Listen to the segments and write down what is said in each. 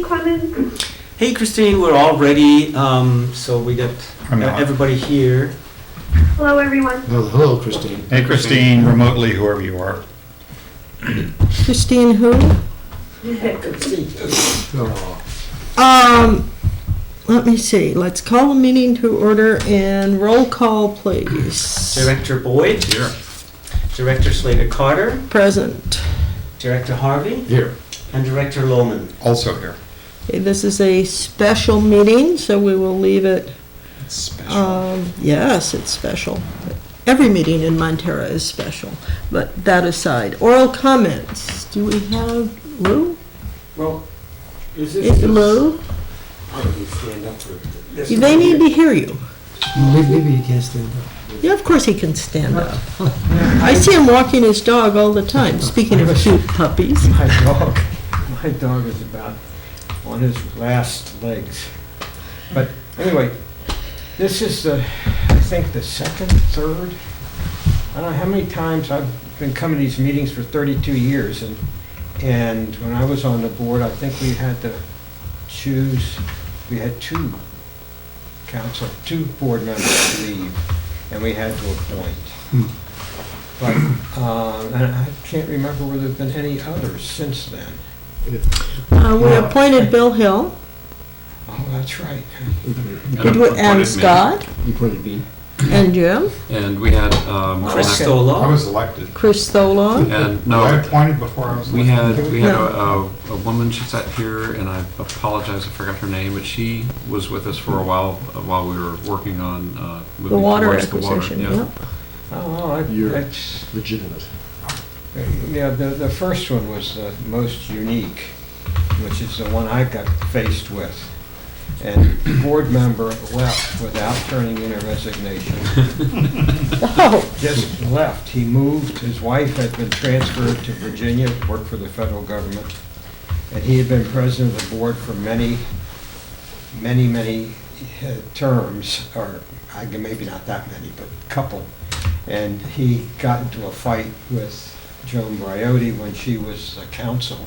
Christine Clemens. Hey, Christine, we're all ready. So we got everybody here. Hello, everyone. Hello, Christine. Hey, Christine, remotely, whoever you are. Christine who? Let me see. Let's call the meeting to order and roll call, please. Director Boyd. Here. Director Slater-Carter. Present. Director Harvey. Here. And Director Lohman. Also here. Okay, this is a special meeting, so we will leave it. It's special. Yes, it's special. Every meeting in Montara is special. But that aside, oral comments. Do we have Lou? Well, is this... Lou? How do you stand up for this? They need to hear you. Maybe he can't stand up. Yeah, of course he can stand up. I see him walking his dog all the time, speaking of cute puppies. My dog is about on his last legs. But anyway, this is I think the second, third, I don't know how many times I've been coming to these meetings for 32 years, and when I was on the board, I think we had to choose, we had two board members leave, and we had to appoint. But, and I can't remember whether there've been any others since then. We appointed Bill Hill. Oh, that's right. And Scott. You appointed me. And Jim. And we had Chris I Stolo. was elected. Chris Thola. and Was I no, appointed before I was we elected? had No. a woman. She sat here, and I apologize, I forgot her name, but she was with us for a while we were working on moving The water towards the water. acquisition, Yeah. yeah. Oh, You're that's, legitimate. yeah, the first one was the most unique, which is the one I got faced with. And the board member left without turning in a resignation. Oh, Just left. He moved. His wife had been transferred to Virginia, worked for the federal government. And he had been president of the board for many terms, or maybe not that many, but a couple. And he got into a fight with Joan Briotti when she was counsel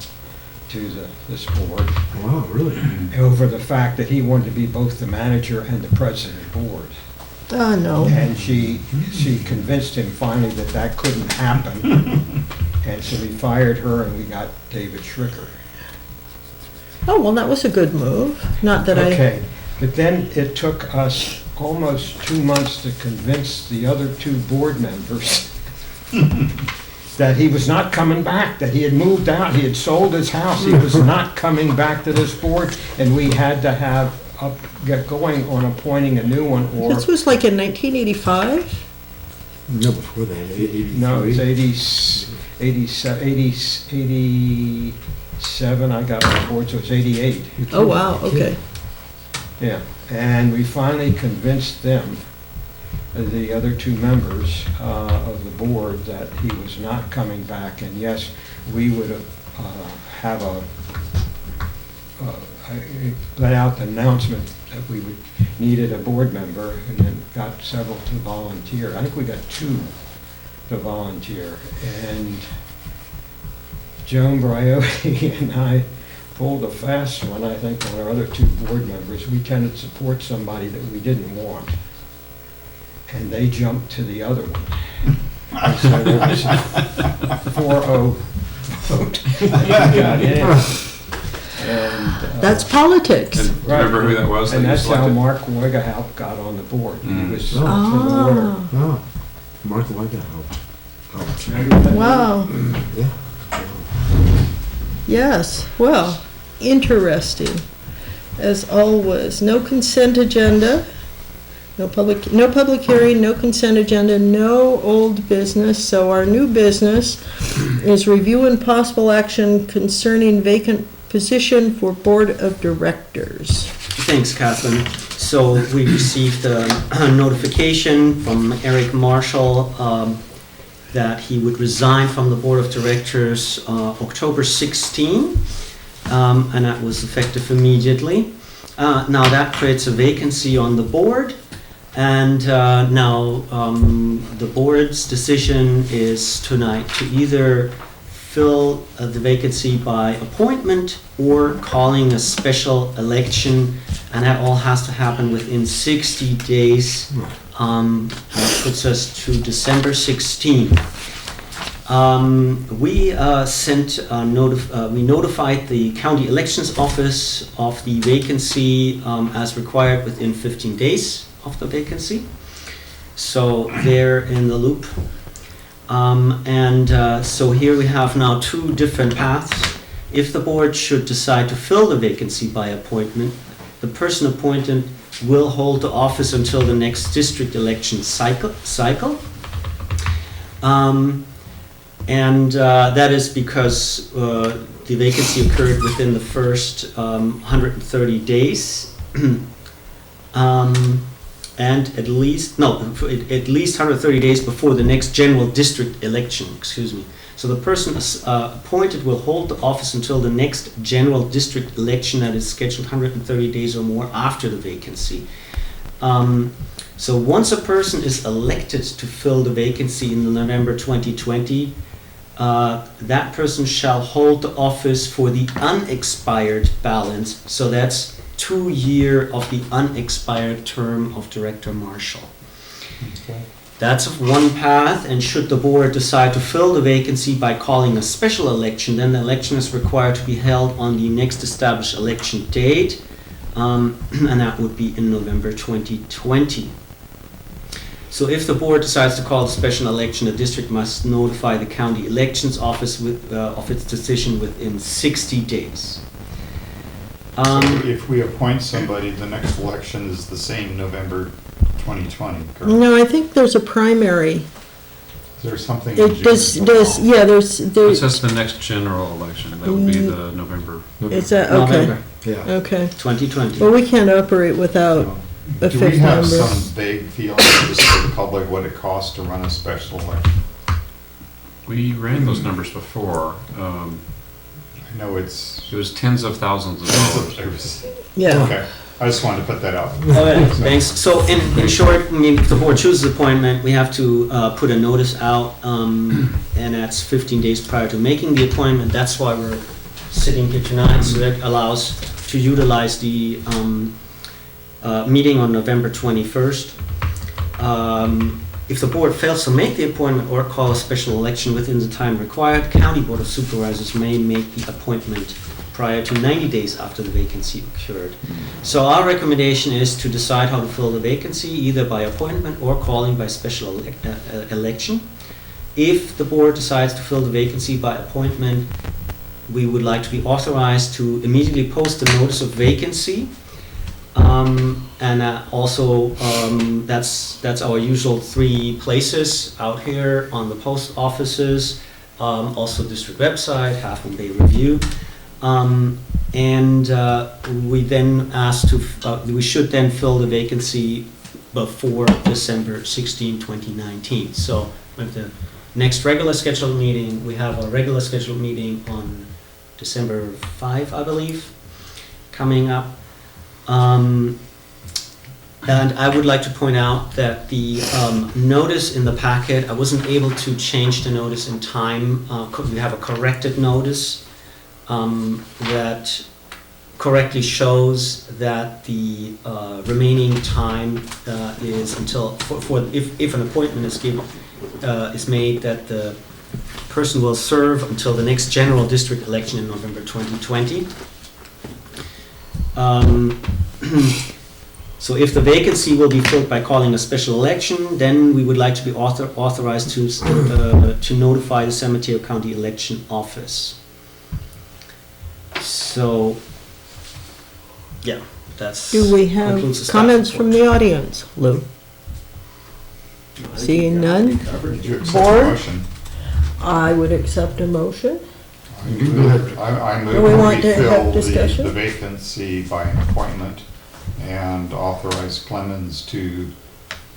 to this board Wow, really? over the fact that he wanted to be both the manager and the president of the board. oh no. And she convinced him finally that that couldn't happen. And so we fired her and we got David Schricker. Oh, well, that was a good move. Not that Okay, but then it took us almost 2 months to convince the other two board members that he was not coming back, that he had moved out, he had sold his house, he was not coming back to this board, and we had to get going on appointing a new one, or... This was like in 1985? No, before that, 83. No, it's 87 I got on board, so it's 88. Oh, wow, okay. Yeah, and we finally convinced them, the other two members of the board, that he was not coming back, and yes, we would have let out the announcement that we needed a board member, and then got several to volunteer. I think we got 2 to volunteer, and Joan Briotti and I pulled a fast one, I think, on our other 2 board members. We tended to support somebody that we didn't want, and they jumped to the other one. And so there was a 4-0 vote. Got in. And, That's politics. And do you remember who that was? And that you that's how selected? Mark Weigahaupt got on the board. He was for the Ah. water. Oh, Mark Weigahaupt. Ouch. Wow. Yeah. Yes, well, interesting. As always, no consent agenda, no public hearing, no consent agenda, no old business. So our new business is review and possible action concerning vacant position for board of directors. Thanks, Kathleen. So we received a notification from Eric Marshall that he would resign from the board of directors October 16, and that was effective immediately. Now that creates a vacancy on the board, and now the board's decision is tonight to either fill the vacancy by appointment or calling a special election, and that all has to happen within 60 days. That puts us to December 16. We notified the county elections office of the vacancy as required within 15 days of the vacancy. So they're in the loop. So here we have now two different paths. If the board should decide to fill the vacancy by appointment, the person appointed will hold the office until the next district election cycle. That is because the vacancy occurred within the first 130 days. And at least 130 days before the next general district election, excuse me. So the person appointed will hold the office until the next general district election that is scheduled 130 days or more after the vacancy. So once a person is elected to fill the vacancy in November 2020, that person shall hold the office for the unexpired balance. So that's 2 years of the unexpired term of Director Marshall. Okay. That's one path, and should the board decide to fill the vacancy by calling a special election, then the election is required to be held on the next established election date, and that would be in November 2020. So if the board decides to call the special election, the district must notify the county elections office of its decision within 60 days. If we appoint somebody, the next election is the same November 2020, correct? No, I think there's a primary. Is there something? in It June does, involved? yeah, It there's, says the next general election, that would be the November. is that, okay, November Yeah. okay. 2020. Well, we can't operate without a Do we fifth have member. some vague feeling just for the public what it costs to run a special election? We ran those numbers before. I know it's. It was tens of thousands of dollars. Yeah, Okay, I just wanted to put that out. Okay, thanks. So in short, I mean, if the board chooses appointment, we have to put a notice out, and that's 15 days prior to making the appointment. That's why we're sitting here tonight, so that allows to utilize the meeting on November 21st. If the board fails to make the appointment or call a special election within the time required, County Board of Supervisors may make the appointment prior to 90 days after the vacancy occurred. So our recommendation is to decide how to fill the vacancy, either by appointment or calling by special election. If the board decides to fill the vacancy by appointment, we would like to be authorized to immediately post the notice of vacancy. That's our usual 3 places out here on the post offices, also district website, Half Moon Bay Review. We then we should then fill the vacancy before December 16, 2019. So with the next regular scheduled meeting, we have a regular scheduled meeting on December 5, I believe, coming up. And I would like to point out that the notice in the packet, I wasn't able to change the notice in time. We have a corrected notice that correctly shows that the remaining time is until, if an appointment is made, that the person will serve until the next general district election in November 2020. So if the vacancy will be filled by calling a special election, then we would like to be authorized to notify the San Mateo County Election Office. So, yeah, that's. do we have concludes the staff comments report. from the audience, Lou? Seeing none, Did you accept Board? the motion? I would accept a motion. I move Do we want to have fill discussion? the vacancy by an appointment and authorize Clemens to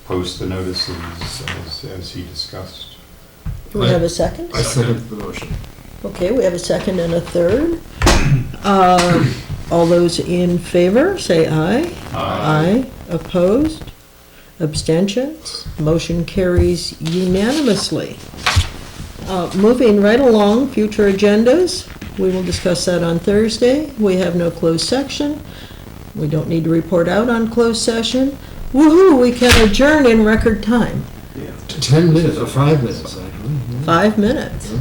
post the notices as he discussed. Do we have a second? I second the motion. Okay, we have a second and a third. All those in favor, say aye. Aye. Opposed? Abstentions? Motion carries unanimously. Moving right along, future agendas. We will discuss that on Thursday. We have no closed section. We don't need to report out on closed session. Woo-hoo, we can adjourn in record time. 10 minutes or 5 minutes, actually. 5 minutes.